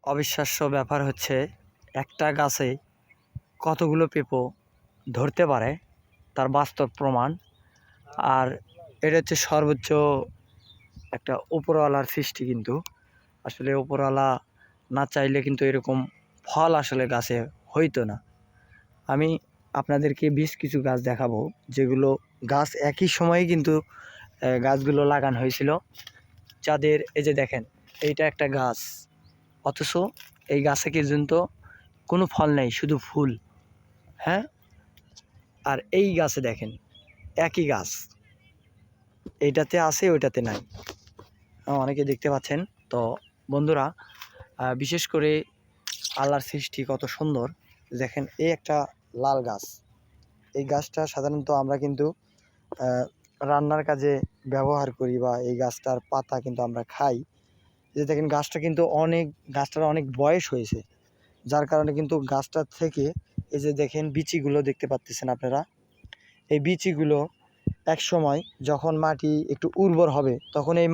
অবিশ্বাস্য ব্যাপার হচ্ছে একটা গাছে কতগুলো পেঁপো ধরতে পারে তার বাস্তব প্রমাণ। আর এটা হচ্ছে সর্বোচ্চ একটা উপরওয়ালার সৃষ্টি। কিন্তু আসলে উপরওয়ালা না চাইলে কিন্তু এরকম ফল আসলে গাছে হইতো না। আমি আপনাদেরকে বেশ কিছু গাছ দেখাবো যেগুলো গাছ একই সময়ে কিন্তু গাছগুলো লাগানো হয়েছিল, যাদের এই যে দেখেন এইটা একটা গাছ, অথচ এই গাছে কিন্তু কোনো ফল নেই, শুধু ফুল। হ্যাঁ, আর এই গাছে দেখেন একই গাছ, এইটাতে আছে ওইটাতে নাই। অনেকে দেখতে পাচ্ছেন। তো বন্ধুরা, বিশেষ করে আল্লাহর সৃষ্টি কত সুন্দর। দেখেন এই একটা লাল গাছ, এই গাছটা সাধারণত আমরা কিন্তু রান্নার কাজে ব্যবহার করি, বা এই গাছটার পাতা কিন্তু আমরা খাই। যে দেখেন গাছটার অনেক বয়স হয়েছে, যার কারণে কিন্তু গাছটার থেকে এই যে দেখেন বিচিগুলো দেখতে পাচ্ছেন আপনারা। এই বিচিগুলো এক সময় যখন মাটি একটু উর্বর হবে, তখন এই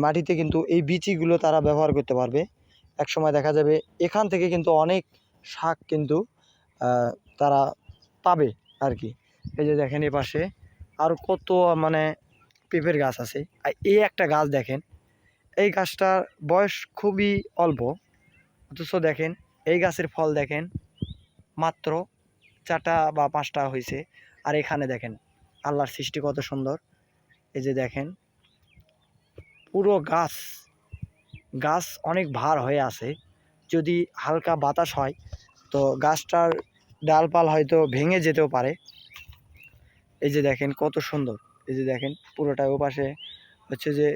মাটিতে কিন্তু এই বিচিগুলো তারা ব্যবহার করতে পারবে। এক সময় দেখা যাবে এখান থেকে কিন্তু অনেক শাক কিন্তু তারা পাবে আর কি। এই যে দেখেন এ পাশে আরও কত মানে পেঁপের গাছ আছে। আর এই একটা গাছ দেখেন, এই গাছটার বয়স খুবই অল্প, অথচ দেখেন এই গাছের ফল দেখেন মাত্র 4টা বা 5টা হয়েছে। আর এখানে দেখেন আল্লাহর সৃষ্টি কত সুন্দর। এই যে দেখেন পুরো গাছ অনেক ভার হয়ে আছে। যদি হালকা বাতাস হয় তো গাছটার ডালপাল হয়তো ভেঙে যেতেও পারে। এই যে দেখেন কত সুন্দর। এই যে দেখেন পুরোটা ওপাশে হচ্ছে যে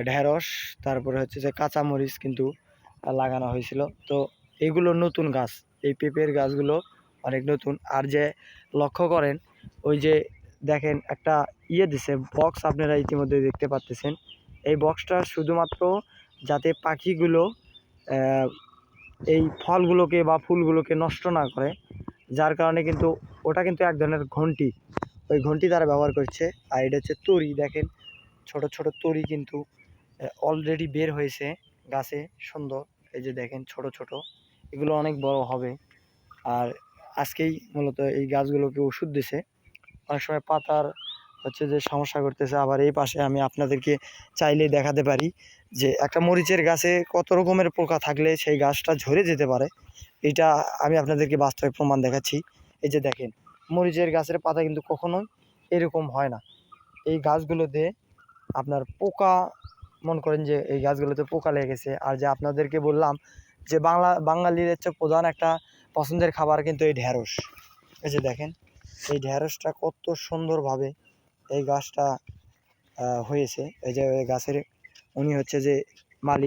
ঢেঁড়স, তারপরে হচ্ছে যে কাঁচামরিচ কিন্তু লাগানো হয়েছিল। তো এগুলো নতুন গাছ, এই পেঁপের গাছগুলো অনেক নতুন। আর যে লক্ষ্য করেন ওই যে দেখেন একটা দিছে বক্স, আপনারা ইতিমধ্যে দেখতে পাচ্ছেন। এই বক্সটা শুধুমাত্র যাতে পাখিগুলো এই ফলগুলোকে বা ফুলগুলোকে নষ্ট না করে, যার কারণে কিন্তু ওটা কিন্তু এক ধরনের ঘন্টি, ওই ঘন্টি তারা ব্যবহার করছে। আর এটা হচ্ছে তরি, দেখেন ছোট ছোট তরি কিন্তু অলরেডি বের হয়েছে গাছে, সুন্দর। এই যে দেখেন ছোট ছোট, এগুলো অনেক বড় হবে। আর আজকেই মূলত এই গাছগুলোকে ওষুধ দিছে, অনেক সময় পাতার হচ্ছে যে সমস্যা করতেছে। আবার এই পাশে আমি আপনাদেরকে চাইলেই দেখাতে পারি যে একটা মরিচের গাছে কত রকমের পোকা থাকলে সেই গাছটা ঝরে যেতে পারে। এটা আমি আপনাদেরকে বাস্তবে প্রমাণ দেখাচ্ছি। এই যে দেখেন মরিচের গাছের পাতা কিন্তু কখনোই এরকম হয় না। এই গাছগুলোতে আপনার পোকা, মনে করেন যে এই গাছগুলোতে পোকা লেগেছে। আর যে আপনাদেরকে বললাম যে বাঙালির হচ্ছে প্রধান একটা পছন্দের খাবার কিন্তু এই ঢেঁড়স। এই যে দেখেন এই ঢেঁড়সটা কত সুন্দরভাবে এই গাছটা হয়েছে। এই যে গাছের উনি হচ্ছে যে মালিক।